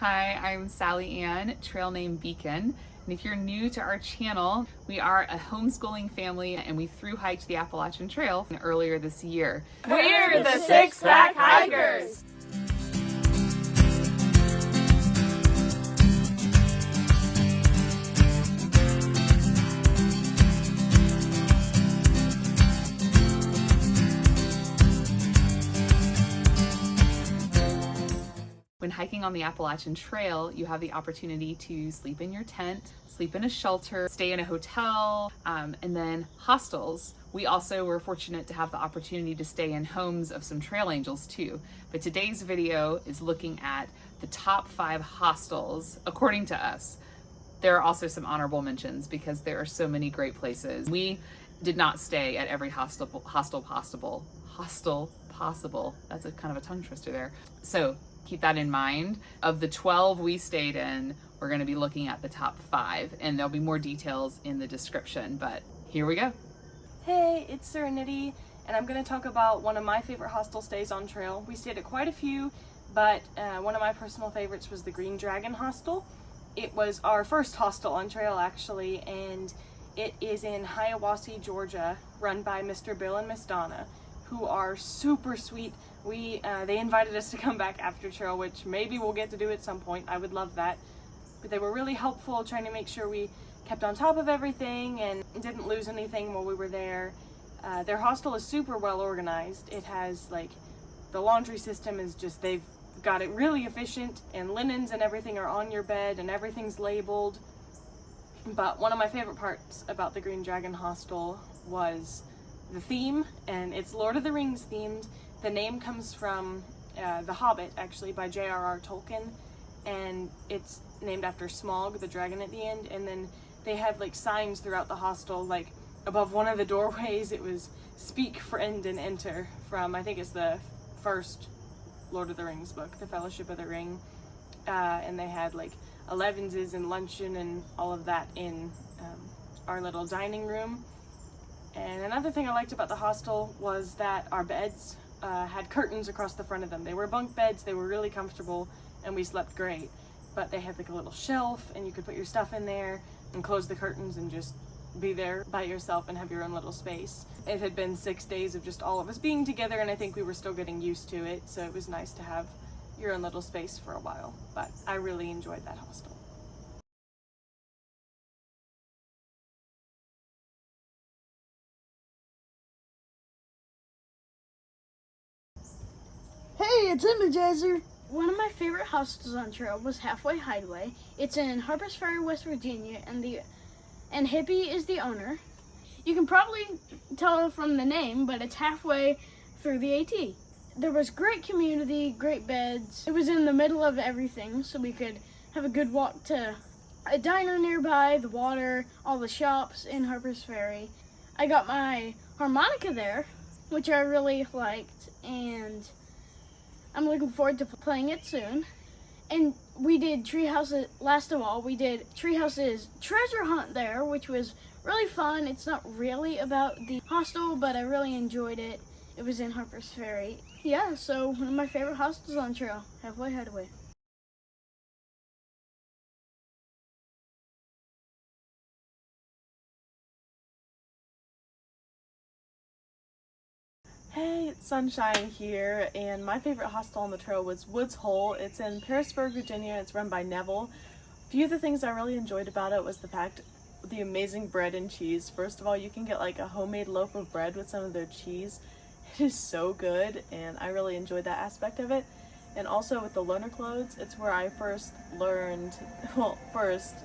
Hi, I'm Sally Ann, trail name Beacon. And if you're new to our channel, we are a homeschooling family and we thru hiked the Appalachian Trail earlier this year. We're the Six Pack Hikers! When hiking on the Appalachian Trail, you have the opportunity to sleep in your tent, sleep in a shelter, stay in a hotel, and then hostels. We also were fortunate to have the opportunity to stay in homes of some trail angels too. But today's video is looking at the top 5 hostels, according to us. There are also some honorable mentions because there are so many great places. We did not stay at every hostel possible. That's a kind of a tongue twister there. So keep that in mind. Of the 12 we stayed in, we're going to be looking at the top 5, and there'll be more details in the description, but here we go. Hey, it's Serenity, and I'm going to talk about one of my favorite hostel stays on trail. We stayed at quite a few, but one of my personal favorites was the Green Dragon Hostel. It was our first hostel on trail, actually, and it is in Hideaway, Georgia, run by Mr. Bill and Miss Donna, who are super sweet. They invited us to come back after trail, which maybe we'll get to do at some point. I would love that. But they were really helpful, trying to make sure we kept on top of everything and didn't lose anything while we were there. Their hostel is super well organized. It has the laundry system is just, they've got it really efficient, and linens and everything are on your bed and everything's labeled. But one of my favorite parts about the Green Dragon Hostel was the theme, and it's Lord of the Rings themed. The name comes from The Hobbit, actually, by J.R.R. Tolkien, and it's named after Smaug, the dragon at the end. And then they have signs throughout the hostel, above one of the doorways it was "Speak, friend, and enter," from, I think it's the first Lord of the Rings book, The Fellowship of the Ring. And they had Elevenses and luncheon and all of that in our little dining room. And another thing I liked about the hostel was that our beds had curtains across the front of them. They were bunk beds, they were really comfortable, and we slept great. But they had a little shelf, and you could put your stuff in there and close the curtains and just be there by yourself and have your own little space. It had been 6 days of just all of us being together, and I think we were still getting used to it, so it was nice to have your own little space for a while. But I really enjoyed that hostel. Hey, it's Energizer! One of my favorite hostels on trail was Hideaway. It's in Harpers Ferry, West Virginia, and Hippie is the owner. You can probably tell from the name, but it's halfway through the AT. There was great community, great beds. It was in the middle of everything, so we could have a good walk to a diner nearby, the water, all the shops in Harpers Ferry. I got my harmonica there, which I really liked, and I'm looking forward to playing it soon. And we did Treehouse's, last of all, we did Treehouse's treasure hunt there, which was really fun. It's not really about the hostel, but I really enjoyed it. It was in Harpers Ferry. Yeah, so one of my favorite hostels on trail, Hideaway. Hey, it's Sunshine here, and my favorite hostel on the trail was Woods Hole. It's in Pearisburg, Virginia. It's run by Neville. A few of the things I really enjoyed about it was the amazing bread and cheese. First of all, you can get a homemade loaf of bread with some of their cheese. It is so good, and I really enjoyed that aspect of it. And also with the loner clothes, it's where I first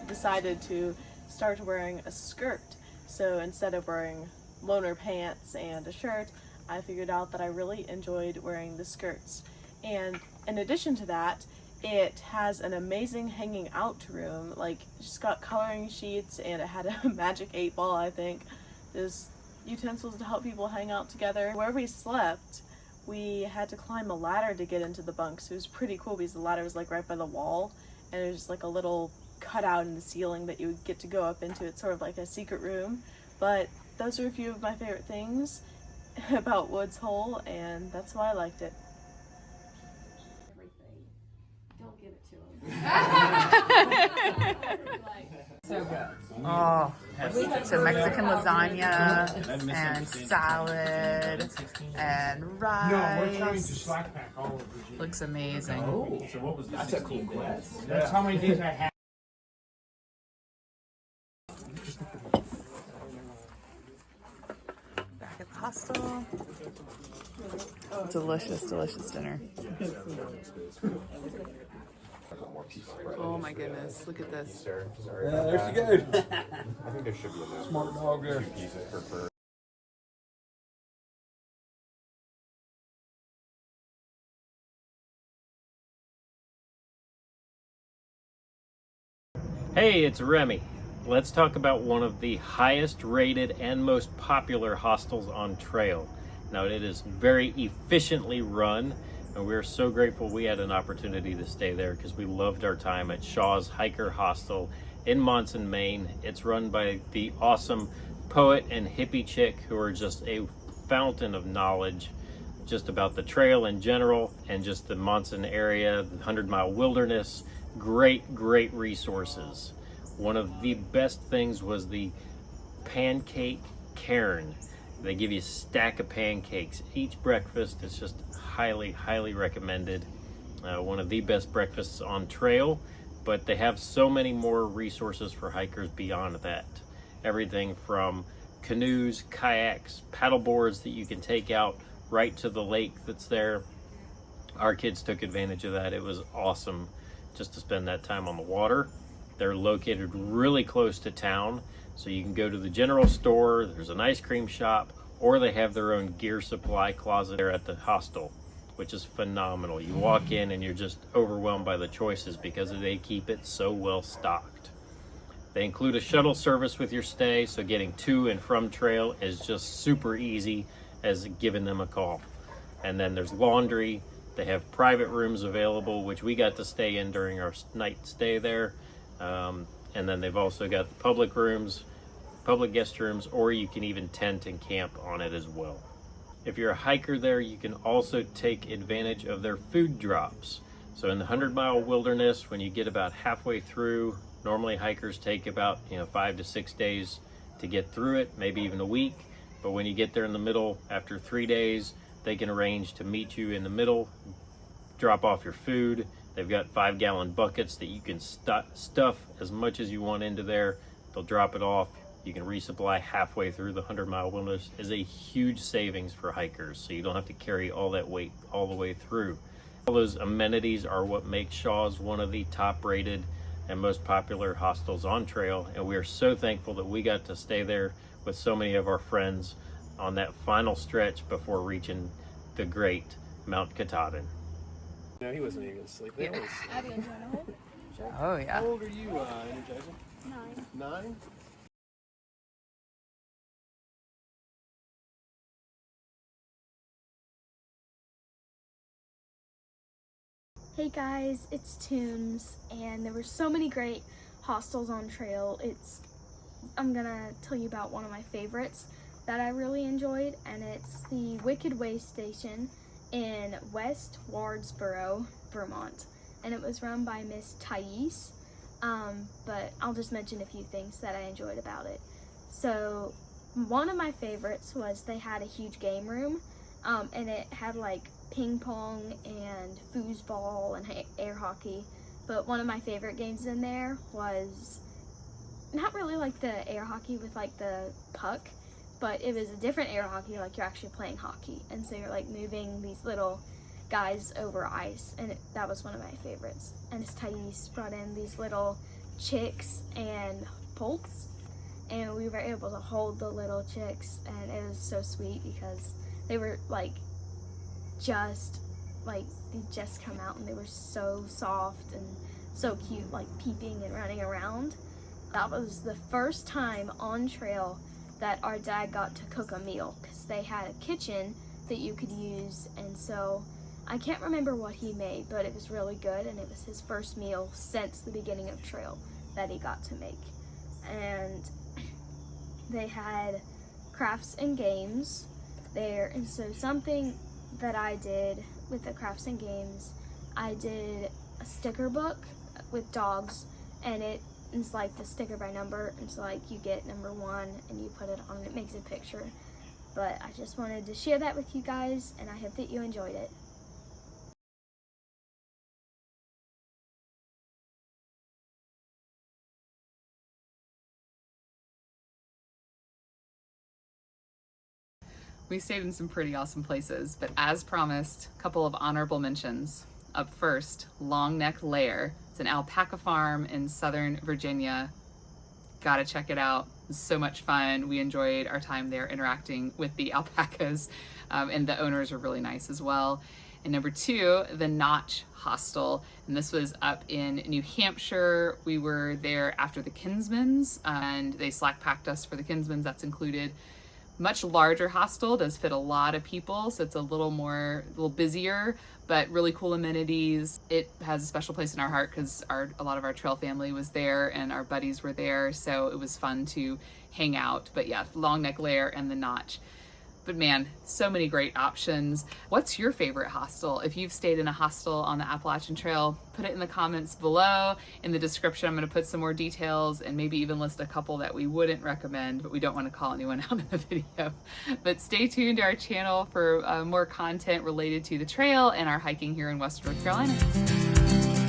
decided to start wearing a skirt. So instead of wearing loner pants and a shirt, I figured out that I really enjoyed wearing the skirts. And in addition to that, it has an amazing hanging out room. Just got coloring sheets, and it had a magic 8-ball, I think. Just utensils to help people hang out together. Where we slept, we had to climb a ladder to get into the bunks. It was pretty cool because the ladder was right by the wall, and it was just a little cutout in the ceiling that you would get to go up into. It's sort of like a secret room. But those are a few of my favorite things about Woods Hole, and that's why I liked it. Everything. Don't give it to So good. Oh, so Mexican lasagna and salad and rice. No, we're trying to slack pack all of Virginia. Looks amazing. So what was the That's a cool quest. That's how many days I had. Back at the hostel. Delicious, delicious dinner. Oh my goodness, look at this. There she goes. I think there should be a Smart dog there. 2 pieces per person. Hey, it's Remy. Let's talk about one of the highest rated and most popular hostels on trail. Now, it is very efficiently run, and we're so grateful we had an opportunity to stay there because we loved our time at Shaw's Hiker Hostel in Monson, Maine. It's run by the awesome poet and hippie chick who are just a fountain of knowledge just about the trail in general and just the Monson area, the 100-mile wilderness. Great resources. One of the best things was the pancake cairn. They give you a stack of pancakes each breakfast. It's just highly recommended. One of the best breakfasts on trail, but they have so many more resources for hikers beyond that. Everything from canoes, kayaks, paddle boards that you can take out right to the lake that's there. Our kids took advantage of that. It was awesome just to spend that time on the water. They're located really close to town, so you can go to the general store, there's an ice cream shop, or they have their own gear supply closet there at the hostel, which is phenomenal. You walk in and you're just overwhelmed by the choices because they keep it so well stocked. They include a shuttle service with your stay, so getting to and from trail is just super easy as giving them a call. And then there's laundry. They have private rooms available, which we got to stay in during our night stay there. And then they've also got the public rooms, public guest rooms, or you can even tent and camp on it as well. If you're a hiker there, you can also take advantage of their food drops. So in the 100-mile wilderness, when you get about halfway through, normally hikers take about 5 to 6 days to get through it, maybe even a week. But when you get there in the middle, after 3 days, they can arrange to meet you in the middle, drop off your food. They've got 5-gallon buckets that you can stuff as much as you want into there. They'll drop it off. You can resupply halfway through the 100-mile wilderness. Is a huge savings for hikers, so you don't have to carry all that weight all the way through. All those amenities are what makes Shaw's one of the top-rated and most popular hostels on trail, and we are so thankful that we got to stay there with so many of our friends on that final stretch before reaching the great Mount Katahdin. No, he wasn't even asleep. That was... Oh yeah. How old are you, Energizer? 9. Hey guys, it's Toons, and there were so many great hostels on trail. I'm gonna tell you about one of my favorites that I really enjoyed, and it's the Wicked Waystation in West Wardsboro, Vermont, and it was run by Miss Thais. But I'll just mention a few things that I enjoyed about it. So one of my favorites was they had a huge game room, and it had like ping pong and foosball and air hockey. But one of my favorite games in there was not really like the air hockey with like the puck, but it was a different air hockey, like you're actually playing hockey, and so you're like moving these little guys over ice, and that was one of my favorites. And Miss Thais brought in these little chicks and poults, and we were able to hold the little chicks, and it was so sweet because they were like they just come out, and they were so soft and so cute, like peeping and running around. That was the first time on trail that our dad got to cook a meal, because they had a kitchen that you could use, and so I can't remember what he made, but it was really good, and it was his first meal since the beginning of trail that he got to make. And they had crafts and games there, and so something that I did with the crafts and games, I did a sticker book with dogs, and it's like the sticker by number. It's like you get number 1 and you put it on, and it makes a picture. But I just wanted to share that with you guys, and I hope that you enjoyed it. We stayed in some pretty awesome places, but as promised, a couple of honorable mentions. Up first, Long Neck Lair. It's an alpaca farm in Southern Virginia. Gotta check it out. It was so much fun. We enjoyed our time there interacting with the alpacas, and the owners are really nice as well. And number 2, the Notch Hostel. And this was up in New Hampshire. We were there after the Kinsmans, and they slack packed us for the Kinsmans. That's included. Much larger hostel, does fit a lot of people, so it's a little busier, but really cool amenities. It has a special place in our heart because a lot of our trail family was there and our buddies were there, so it was fun to hang out. But yeah, Long Neck Lair and the Notch. But man, so many great options. What's your favorite hostel? If you've stayed in a hostel on the Appalachian Trail, put it in the comments below. In the description, I'm gonna put some more details and maybe even list a couple that we wouldn't recommend, but we don't wanna call anyone out in the video. But stay tuned to our channel for more content related to the trail and our hiking here in Western North Carolina.